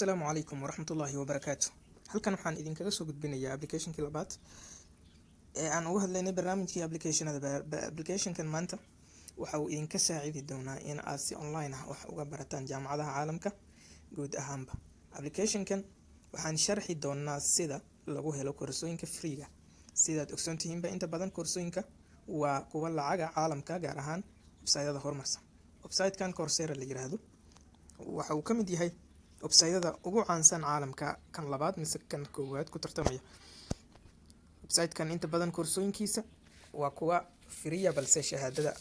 Assalaamu calaykum waraxmatullaahi wabarakaatu. Halkan waxaan idinkaga soo gudbinayaa applicationkii labaad ee aan uga hadlaynay barnaamijkii applicationkan maanta waxa uu idinka saacidi doonaa in aad si online ah wax uga barataan jaamacadaha caalamka guud ahaanba. Applicationkan waxaan sharxi doonaa sida lagu helo koorsooyinka freega. Sidaad ogsoon tihiinba inta badan koorsooyinka waa kuwa lacaga caalamka gaar ahaan website-yada horumarsan. Website-kan Coursera la yiraahdo waxa uu ka mid yahay website-yada ugu caansan caalamka, kan labaad mise kan koowaad ku tartamaya. Website-kan inta badan koorsooyinkiisa waa kuwa free balse shahaadada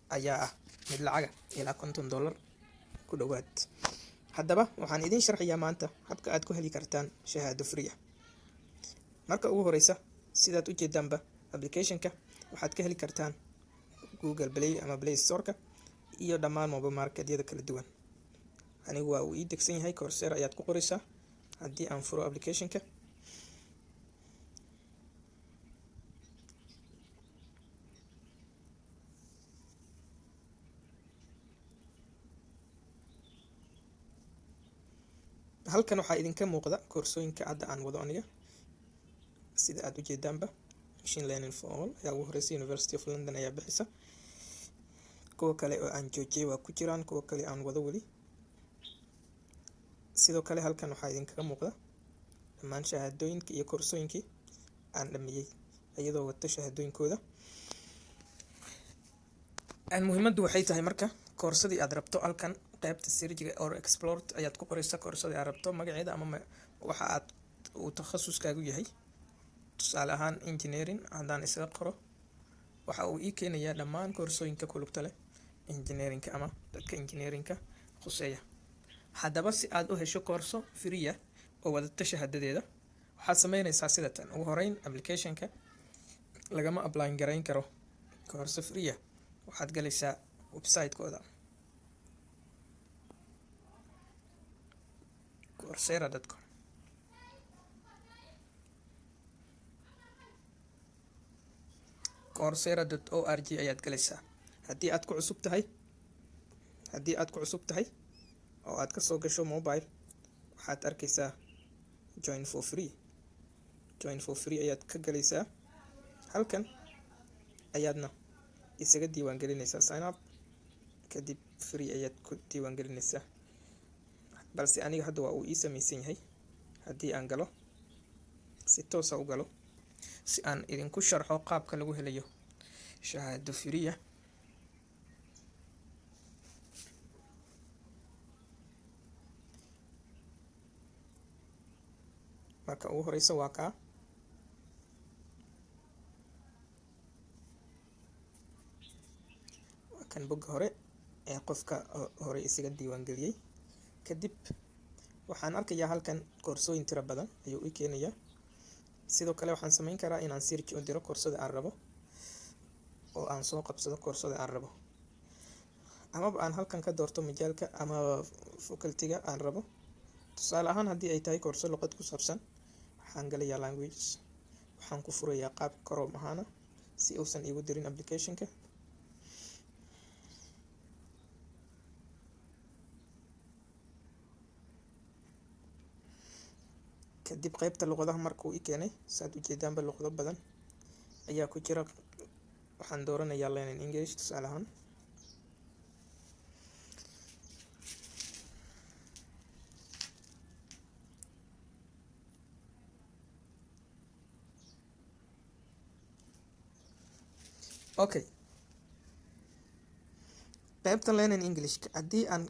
ayaa ah mid lacaga ilaa $50 ku dhowaad. Haddaba waxaan idin sharxayaa maanta habka aad ku heli kartaan shahaado free. Marka ugu horeysa sidaad u jeedaanba applicationka waxaad ka heli kartaan Google Play ama Play Store-ka iyo dhammaan mobile market-yada kala duwan. Anigu waa uu ii degsan yahay Coursera ayaad ku qoraysaa. Haddii aan furo applicationka halkan waxaa idinka muuqda koorsooyinka hadda aan wado aniga. Sida aad u jeedaanba Machine Learning for All ayaa ugu horeysa, University of London ayaa bixisa. Kuwa kale oo aan joojiyay waa ku jiraan, kuwa kale aan wado weli. Sidoo kale halkan waxaa idinkaga muuqda dhammaan shahaadooyinka iyo koorsooyinkii aan dhammeeyay iyadoo wata shahaadooyinkooda. Muhiimaddu waxay tahay marka koorsadii aad rabto halkan qaybta search-ga or explore ayaad ku qoraysaa koorsadii aad rabto magaceeda ama waxa aad uu takhasuskaagu yahay. Tusaale ahaan engineering haddaan isaga qoro waxa uu ii keenayaa dhammaan koorsooyinka ku lugta leh engineering-ka ama dadka engineering-ka khuseeya. Haddaba si aad u hesho koorso free oo wadata shahaadadeeda waxaad sameynaysaa sida tan. Ugu horeyn applicationka lagama apply garayn karo koorso free. Waxaad galaysaa website-kooda coursera.com. coursera.org ayaad galaysaa. Haddii aad ku cusub tahay oo aad ka soo gasho mobile waxaad arkaysaa join for free ayaad ka galaysaa. Halkan ayaadna isaga diiwaan gelinaysaa sign up, kadib free ayaad ku diiwaan gelinaysaa. Balse aniga hadda waa uu ii samaysan yahay. Haddii aan galo si toos ah u galo si aan idinku sharxo qaabka lagu helayo shahaado free. Marka ugu horeysa waa kan bogga hore ee qofka hore isaga diiwaan geliyay. Kadib waxaan arkayaa halkan koorsooyin tiro badan ayuu ii keenayaa. Sidoo kale waxaan sameyn karaa inaan search u diro koorsada aan rabo oo aan soo qabsado koorsada aan rabo, amaba aan halkan ka doorto majaalka ama faculty-ga aan rabo. Tusaale ahaan haddii ay tahay koorso luqad ku saabsan waxaan galayaa languages. Waxaan ku furayaa qaab Chrome ahaan si uusan iigu dirin applicationka. Kadib qaybta luqadaha markuu ii keenay saad u jeedaanba luqado badan ayaa ku jira. Waxaan dooranayaa Learning English tusaale ahaan. Okay, qaybta Learning English haddii aan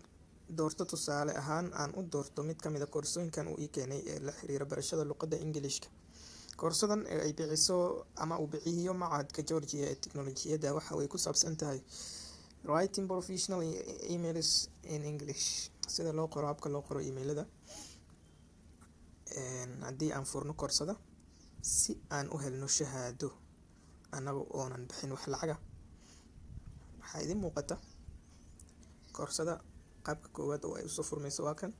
doorto tusaale ahaan aan u doorto mid ka mid ah koorsooyinkan uu ii keenay ee la xiriira barashada luqadda Englishka. Koorsadan ee ay bixiso ama uu bixiyo Machadka Georgia ee Tiknoolajiyadda waxa ay ku saabsan tahay writing professional emails in English, sida loo qoro, habka loo qoro emailada. Haddii aan furno koorsada si aan u helno shahaado anaga oonan bixin wax lacaga waxaa idin muuqata koorsada qaabka koowaad oo ay u soo furmayso waa kan.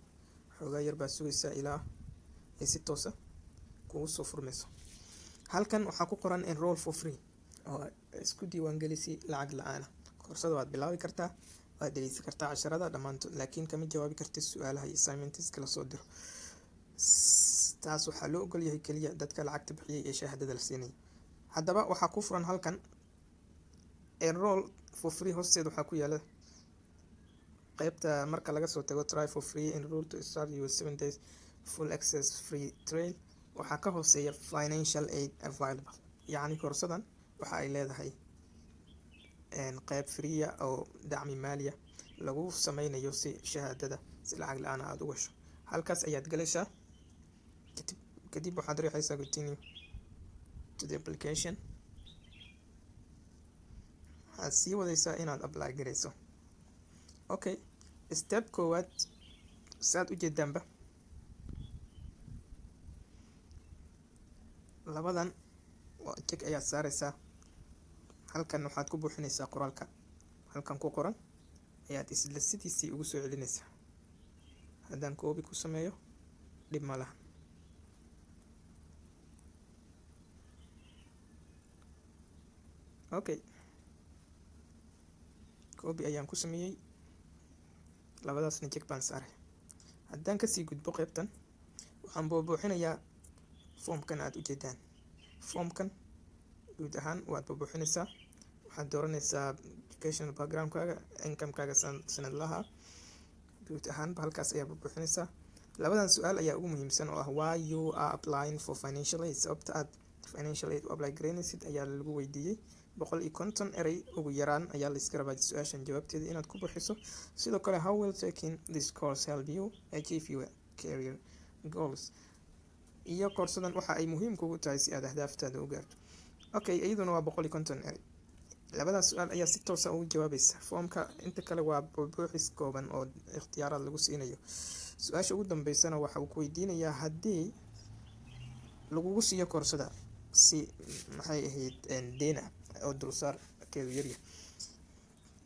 Xoogaa yar baa sugaysaa ilaa ay si toos ah kugu soo furmayso. Halkan waxaa ku qoran enroll for free oo isku diiwaan gelisi lacag la'aan ah. Koorsada waad bilaabi kartaa waad dhegeysan kartaa casharada dhammaantood, laakiin kama jawaabi kartid su-aalaha iyo assignmentska lasoo diro. taas waxaa loo ogol yahay keliya dadka lacagta bixiyay ee shahaadada la siinaya. haddaba waxaa ku furan halkan enroll for free hoosteeda waxaa ku yaala qaybta marka laga soo tago try for free, enroll to start your 7 days full access free trial. waxaa ka hooseeya financial aid available, yacni koorsadan waxa ay leedahay qayb freeya oo dacmi maaliya lagu sameynayo si shahaadada si lacag la-aan aada u gasho. halkaas ayaad galaysaa, kadib waxaad riixaysaa continue to the application. waxaad sii wadaysaa inaad apply garayso. okay, step koowaad saad ujeedaanba labadan check ayaad saaraysaa. halkan waxaad ku buuxinaysaa qoraalka halkan ku qoran ayaad isla sidiisii ugu soo celinaysaa. haddaan koobi ku sameeyo dhib ma laha. okay, koobi ayaan ku sameeyey, labadaasna check baan saaray. haddaan kasii gudbo qaybtan waxaan buuxinayaa foomkan aad ujeedaan. foomkan guud ahaan waad buuxinaysaa. waxaad dooranaysaa educational backgroundkaaga, incomekaaga sanadlaha guud ahaanba halkaas ayaa buuxinaysaa. labadan su-aal ayaa ugu muhiimsan oo ah why you are applying for financial aid. sababta aad financial aid u apply garaynaysid ayaa lagu weydiiyey. 150 erey ugu yaraan ayaa la iska rabaa su-aashan jawaabteeda inaad ku buuxiso. sidoo kale how will taking this course help you achieve your career goals. iyo koorsadan waxa ay muhiim kugu tahay si aad ahdaaftaada u gaarto. okay, iyaduna waa 150 erey. labadaas su-aal ayaa si toosa ugu jawaabaysa. foomka inta kale waa buuxis kooban oo ikhtiyaaraad lagu siinayo. su-aasha ugu dambeysana waxa uu ku weydiinayaa haddii lagugu siiyo koorsada si maxay ahayd deena oo dulsaarkeedu yaryahay,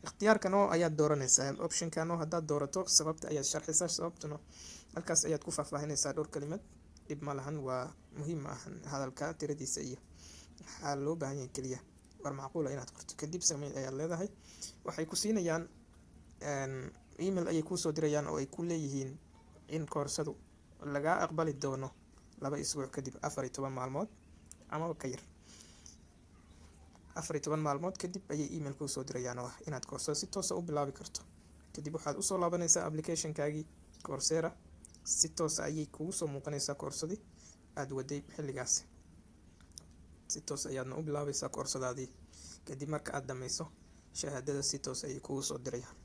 ikhtiyaarka no ayaad dooranaysaa. optionka no haddaad doorato sababta ayaad sharxaysaa. sababtuna halkaas ayaad ku faahfaahinaysaa dhowr kalimad. dhib ma lahan, waa muhiim ma ahan hadalka tiradiisa iyo waxaa loo baahan yahay keliya war macquula inaad qorto. kadib samey ayaad leedahay. waxay ku siinayaan email ayay kuusoo dirayaan oo ay ku leeyihiin in koorsadu lagaa aqbali doono 2 isbuuc kadib 14 maalmood ama ka yar. 14 maalmood kadib ayay email kuusoo dirayaan oo ah inaad koorsada si toosa u bilaabi karto. kadib waxaad usoo laabanaysaa applicationkaagii Coursera. si toosa ayay kugu soo muuqanaysaa koorsadii aada waday xilligaasi. si toos ayaadna u bilaabaysaa koorsadaadii. kadib marka aad dhammayso shahaadada si toos ayay kugu soo dirayaan.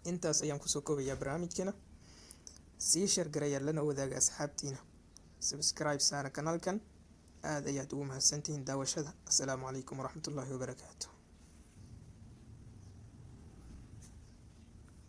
intaas ayaan kusoo koobayaa barnaamijkeena. sii share garaya lana wadaaga asxaabtiina. subscribe saara kanaalkan. aad ayaad ugu mahadsantihiin daawashada. assalaamu calaykum waraxmatullaahi wabarakaatu.